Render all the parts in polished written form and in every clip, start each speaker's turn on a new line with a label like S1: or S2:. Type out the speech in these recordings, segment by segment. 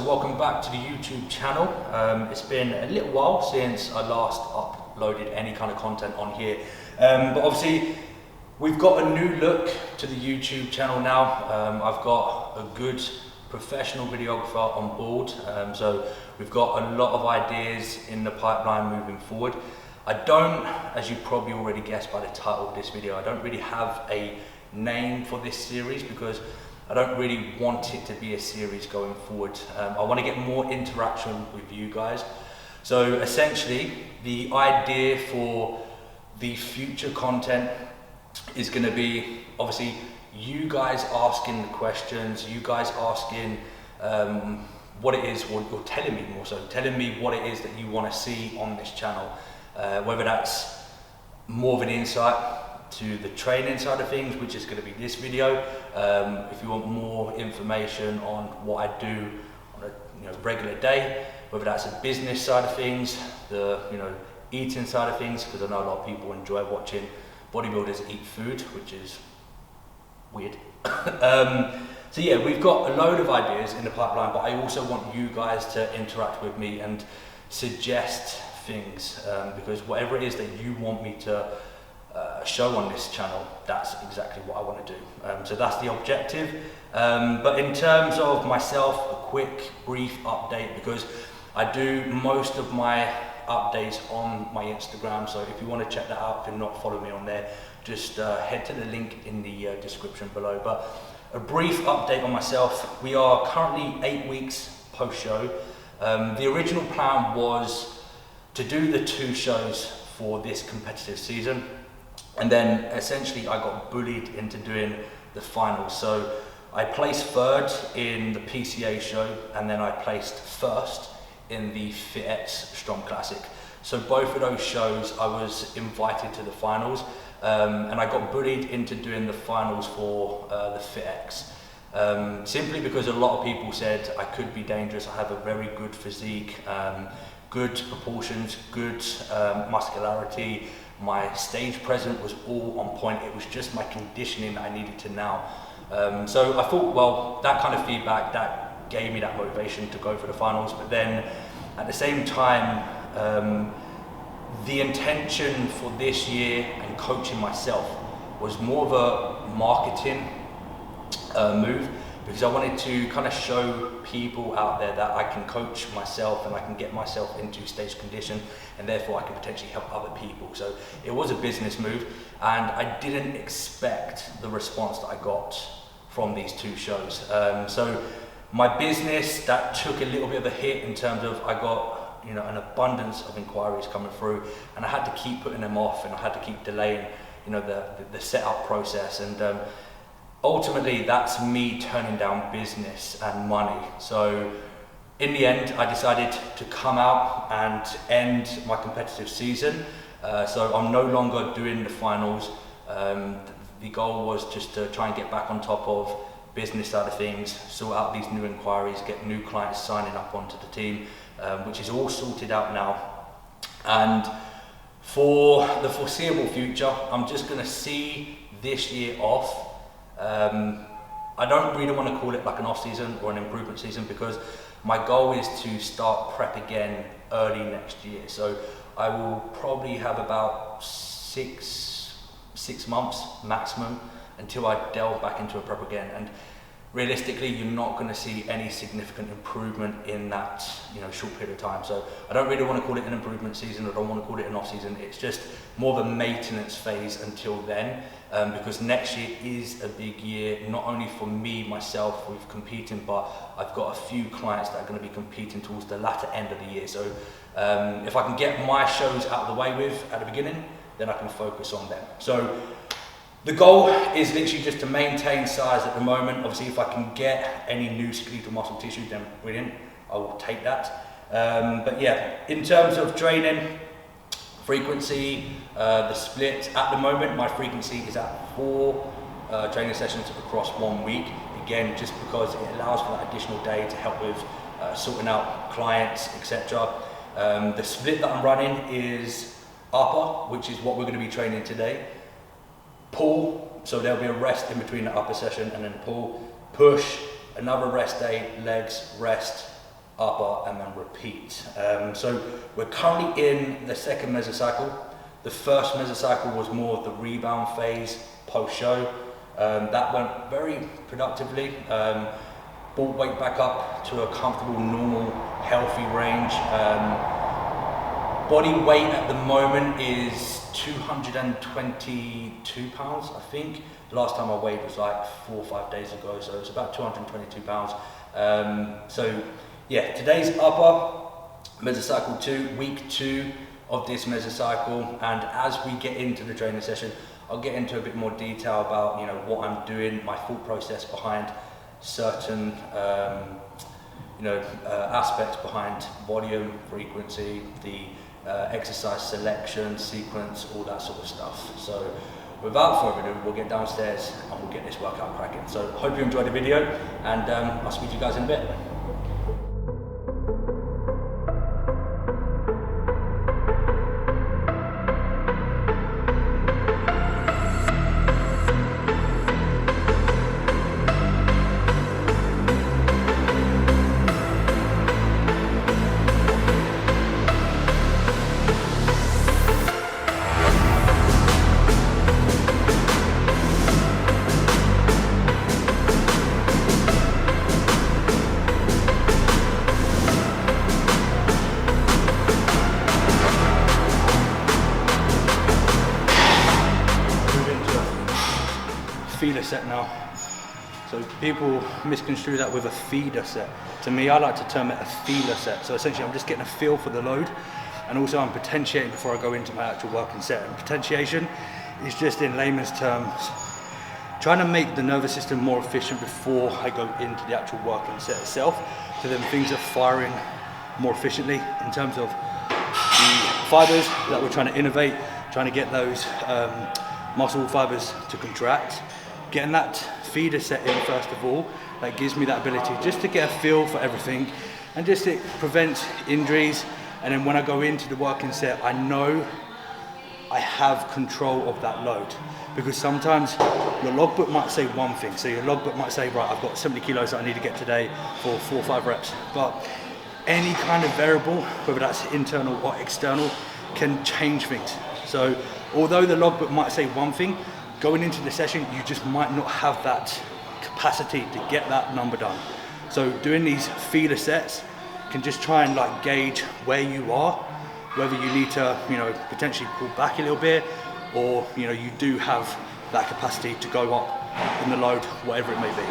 S1: welcome back to the YouTube channel. It's been a little while since I last uploaded any kind of content on here, but obviously we've got a new look to the YouTube channel now. I've got a good professional videographer on board, so we've got a lot of ideas in the pipeline moving forward. I don't, as you probably already guessed by the title of this video, I don't really have a name for this series because I don't really want it to be a series going forward. I want to get more interaction with you guys. So essentially, the idea for the future content is going to be obviously you guys asking the questions, you guys asking what it is, or you're telling me more so, telling me what it is that you want to see on this channel. Whether that's more of an insight to the training side of things, which is going to be this video. If you want more information on what I do on a regular day, whether that's a business side of things, the eating side of things, because I know a lot of people enjoy watching bodybuilders eat food, which is weird. So yeah, we've got a load of ideas in the pipeline, but I also want you guys to interact with me and suggest things, because whatever it is that you want me to show on this channel, that's exactly what I want to do. So that's the objective. But in terms of myself, a quick brief update, because I do most of my updates on my Instagram, so if you want to check that out, if you're not following me on there, just head to the link in the description below. But a brief update on myself. We are currently 8 weeks post-show. The original plan was to do the 2 shows for this competitive season, and then essentially I got bullied into doing the finals. So I placed 3rd in the PCA show, and then I placed 1st in the FitX Strong Classic. So both of those shows I was invited to the finals, and I got bullied into doing the finals for the FitX. Simply because a lot of people said I could be dangerous. I have a very good physique, good proportions, good muscularity. My stage presence was all on point. It was just my conditioning that I needed to now. So I thought, well, that kind of feedback, that gave me that motivation to go for the finals. But then at the same time, the intention for this year and coaching myself was more of a marketing move, because I wanted to kind of show people out there that I can coach myself and I can get myself into stage condition, and therefore I can potentially help other people. So it was a business move, and I didn't expect the response that I got from these 2 shows. So my business, that took a little bit of a hit in terms of I got an abundance of inquiries coming through, and I had to keep putting them off, and I had to keep delaying the setup process, and ultimately that's me turning down business and money. So in the end, I decided to come out and end my competitive season. So I'm no longer doing the finals. The goal was just to try and get back on top of business side of things, sort out these new inquiries, get new clients signing up onto the team, which is all sorted out now. And for the foreseeable future, I'm just going to see this year off. I don't really want to call it like an off season or an improvement season, because my goal is to start prep again early next year. So I will probably have about six months maximum until I delve back into a prep again. And realistically, you're not going to see any significant improvement in that short period of time. So I don't really want to call it an improvement season. I don't want to call it an off season. It's just more of a maintenance phase until then, because next year is a big year, not only for me, myself, with competing, but I've got a few clients that are going to be competing towards the latter end of the year. So if I can get my shows out of the way with at the beginning, then I can focus on them. So the goal is literally just to maintain size at the moment. Obviously, if I can get any new skeletal muscle tissue, then brilliant, I will take that. But yeah, in terms of training, frequency, the split, at the moment, my frequency is at 4 training sessions across 1 week. Again, just because it allows for that additional day to help with sorting out clients, etc. The split that I'm running is upper, which is what we're going to be training today. Pull, so there'll be a rest in between the upper session, and then pull, push, another rest day, legs, rest, upper, and then repeat. So we're currently in the second mesocycle. The first mesocycle was more of the rebound phase post-show. That went very productively. Brought weight back up to a comfortable, normal, healthy range. Body weight at the moment is 222 pounds, I think. The last time I weighed was like 4 or 5 days ago, so it's about 222 pounds. So yeah, today's upper, mesocycle 2, week 2 of this mesocycle, and as we get into the training session, I'll get into a bit more detail about, you know, what I'm doing, my thought process behind certain aspects behind volume, frequency, the exercise selection, sequence, all that sort of stuff. So without further ado, we'll get downstairs and we'll get this workout cracking. So hope you enjoyed the video, and I'll speak to you guys in a bit. Feeder set now. So people misconstrue that with a feeder set. To me, I like to term it a feeler set. So essentially I'm just getting a feel for the load, and also I'm potentiating before I go into my actual working set. And potentiation is just, in layman's terms, trying to make the nervous system more efficient before I go into the actual working set itself, so then things are firing more efficiently in terms of the fibers that we're trying to innovate, trying to get those muscle fibers to contract. Getting that feeder set in first of all, that gives me that ability just to get a feel for everything, and just it prevents injuries. And then when I go into the working set, I know I have control of that load, because sometimes your logbook might say one thing. So your logbook might say, right, I've got 70 kilos that I need to get today for 4 or 5 reps. But any kind of variable, whether that's internal or external, can change things. So although the logbook might say one thing, going into the session, you just might not have that capacity to get that number done. So doing these feeder sets can just try and like gauge where you are, whether you need to, you know, potentially pull back a little bit, or, you know, you do have that capacity to go up in the load, whatever it may be.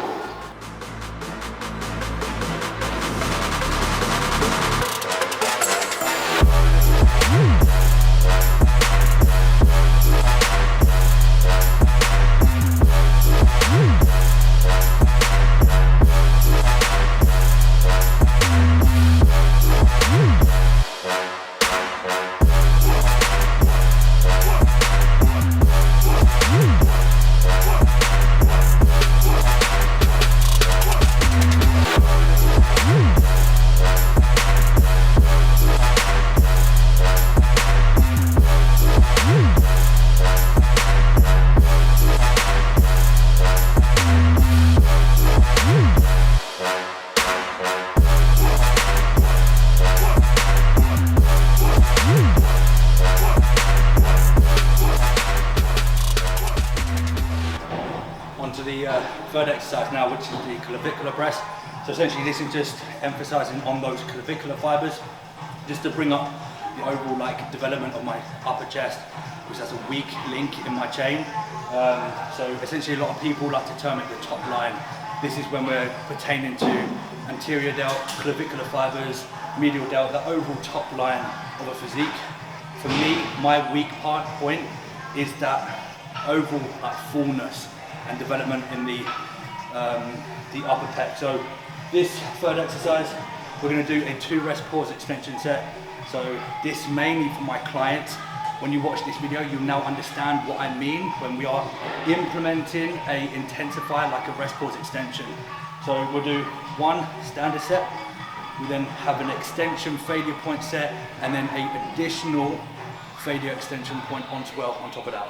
S1: Third exercise now, which is the clavicular press. So essentially this is just emphasizing on those clavicular fibers, just to bring up the overall like development of my upper chest, which has a weak link in my chain. So essentially a lot of people like to term it the top line. This is when we're pertaining to anterior delt, clavicular fibers, medial delt, the overall top line of a physique. For me, my weak point is that overall like fullness and development in the upper pec. So this third exercise, we're going to do a 2 rest pause extension set. So this mainly for my clients. When you watch this video, you'll now understand what I mean when we are implementing a intensifier like a rest pause extension. So we'll do 1 standard set, we then have an extension failure point set, and then an additional failure extension point on top of that.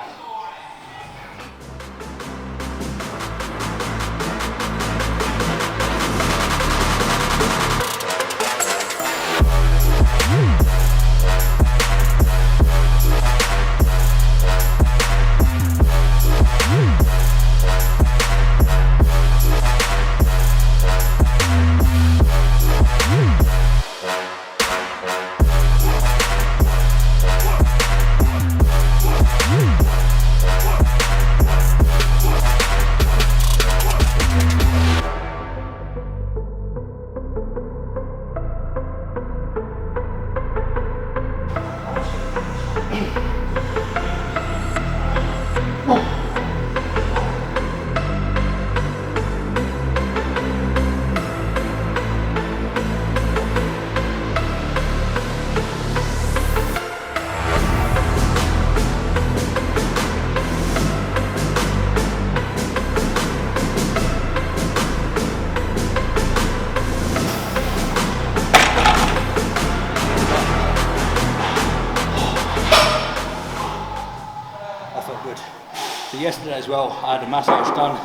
S1: yesterday as well, I had a massage done.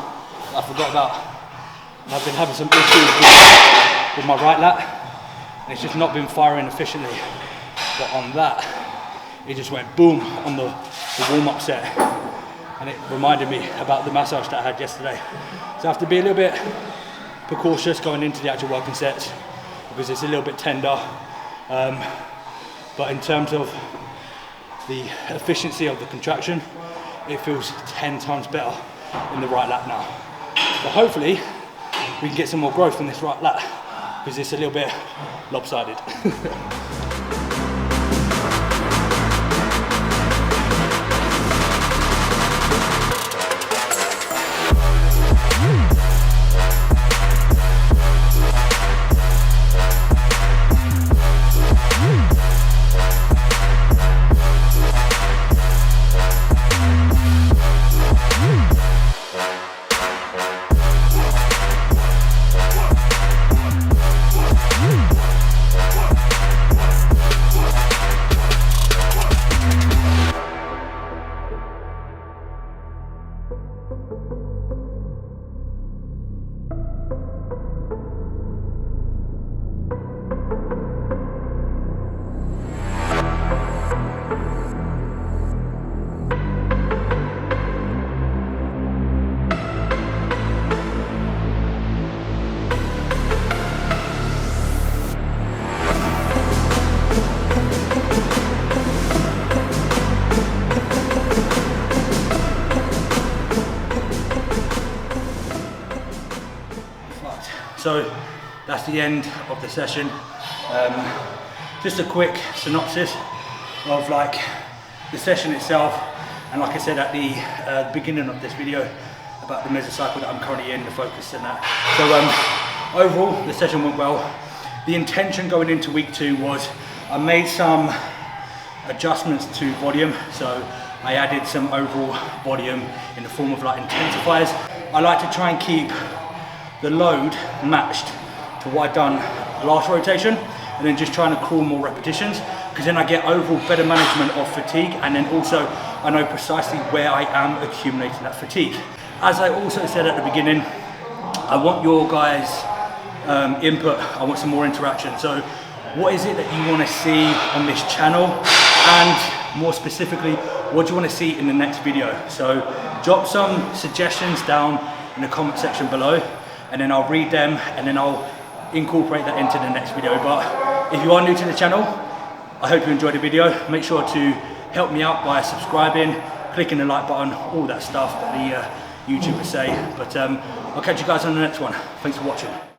S1: I forgot about. I've been having some issues with my right lat, and it's just not been firing efficiently. But on that, it just went boom on the warm-up set, and it reminded me about the massage that I had yesterday. So I have to be a little bit precautious going into the actual working sets because it's a little bit tender. But in terms of the efficiency of the contraction, it feels 10 times better in the right lat now. But hopefully we can get some more growth in this right lat because it's a little bit lopsided. So that's the end of the session. Just a quick synopsis of like the session itself, and like I said at the beginning of this video about the mesocycle that I'm currently in, the focus and that. So overall the session went well. The intention going into week 2 was I made some adjustments to volume, so I added some overall volume in the form of like intensifiers. I like to try and keep the load matched to what I've done last rotation, and then just trying to crawl more repetitions, because then I get overall better management of fatigue, and then also I know precisely where I am accumulating that fatigue. As I also said at the beginning, I want your guys' input. I want some more interaction. So what is it that you want to see on this channel, and more specifically, what do you want to see in the next video? So drop some suggestions down in the comment section below, and then I'll read them, and then I'll incorporate that into the next video. But if you are new to the channel, I hope you enjoyed the video. Make sure to help me out by subscribing, clicking the like button, all that stuff that the YouTubers say. But I'll catch you guys on the next one. Thanks for watching.